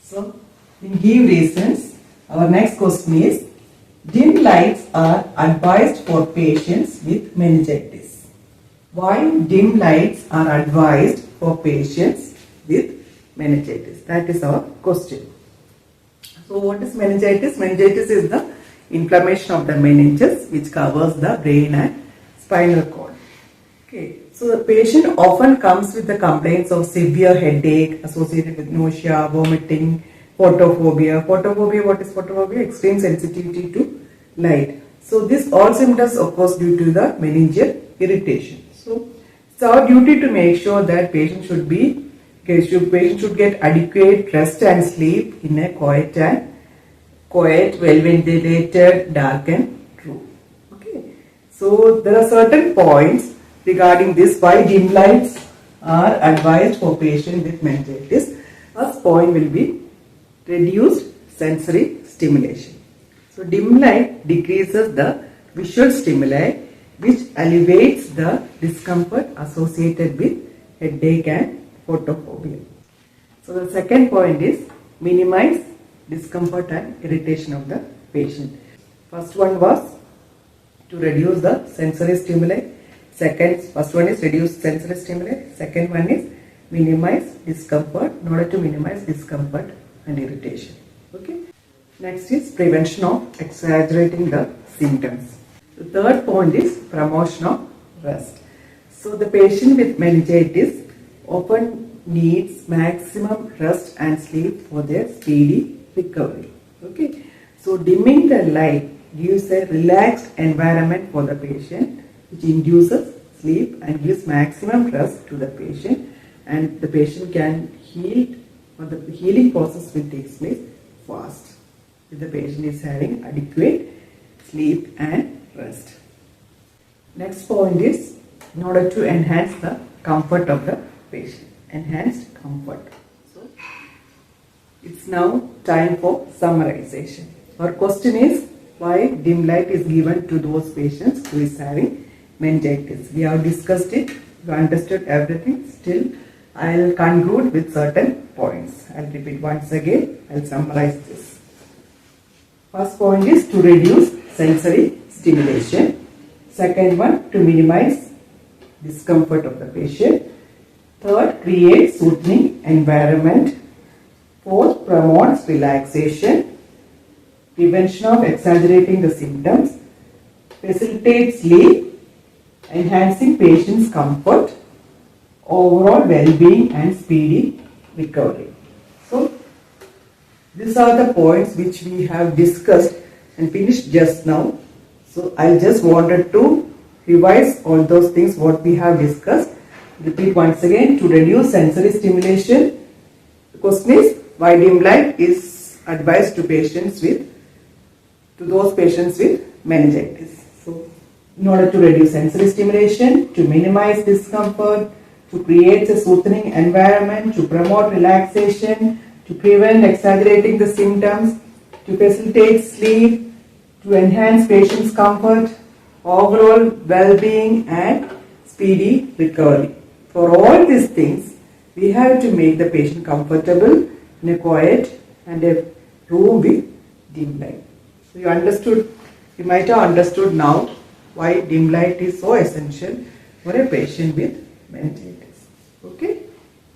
So, in give reasons, our next question is, dim lights are advised for patients with meningitis. Why dim lights are advised for patients with meningitis? That is our question. So, what is meningitis? Meningitis is the inflammation of the meninges which covers the brain and spinal cord. Okay. So, the patient often comes with the complaints of severe headache associated with nausea, vomiting, photophobia. Photophobia, what is photophobia? Extreme sensitivity to light. So, this all symptoms occurs due to the meningeal irritation. So, it's our duty to make sure that patient should get adequate rest and sleep in a quiet, well ventilated, darkened room. Okay. So, there are certain points regarding this, why dim lights are advised for patients with meningitis. First point will be reduced sensory stimulation. So, dim light decreases the visual stimuli which alleviates the discomfort associated with headache and photophobia. So, the second point is minimize discomfort and irritation of the patient. First one was to reduce the sensory stimuli. First one is reduce sensory stimuli. Second one is minimize discomfort, in order to minimize discomfort and irritation. Okay. Next is prevention of exaggerating the symptoms. The third point is promotion of rest. So the patient with meningitis often needs maximum rest and sleep for their speedy recovery. Okay. So dimming the light gives a relaxed environment for the patient, which induces sleep and gives maximum rest to the patient, and the patient can heal, or the healing process will take place fast if the patient is having adequate sleep and rest. Next point is in order to enhance the comfort of the patient. Enhanced comfort. So it's now time for summarization. Our question is, why dim light is given to those patients who is having meningitis. We have discussed it, we understood everything. Still, I will conclude with certain points. I will repeat once again, I will summarize this. First point is to reduce sensory stimulation. Second one, to minimize discomfort of the patient. Third, create soothing environment. Fourth, promotes relaxation. Prevention of exaggerating the symptoms. Facilitates sleep, enhancing patient's comfort, overall well-being and speedy recovery. So, these are the points which we have discussed and finished just now. So, I just wanted to revise all those things what we have discussed. Repeat once again, to reduce sensory stimulation. The question is, why dim light is advised to those patients with meningitis. So, in order to reduce sensory stimulation, to minimize discomfort, to create a soothing environment, to promote relaxation, to prevent exaggerating the symptoms, to facilitate sleep, to enhance patient's comfort, overall well-being and speedy recovery. For all these things, we have to make the patient comfortable in a quiet and a room with dim light. So you might have understood now why dim light is so essential for a patient with meningitis. Okay.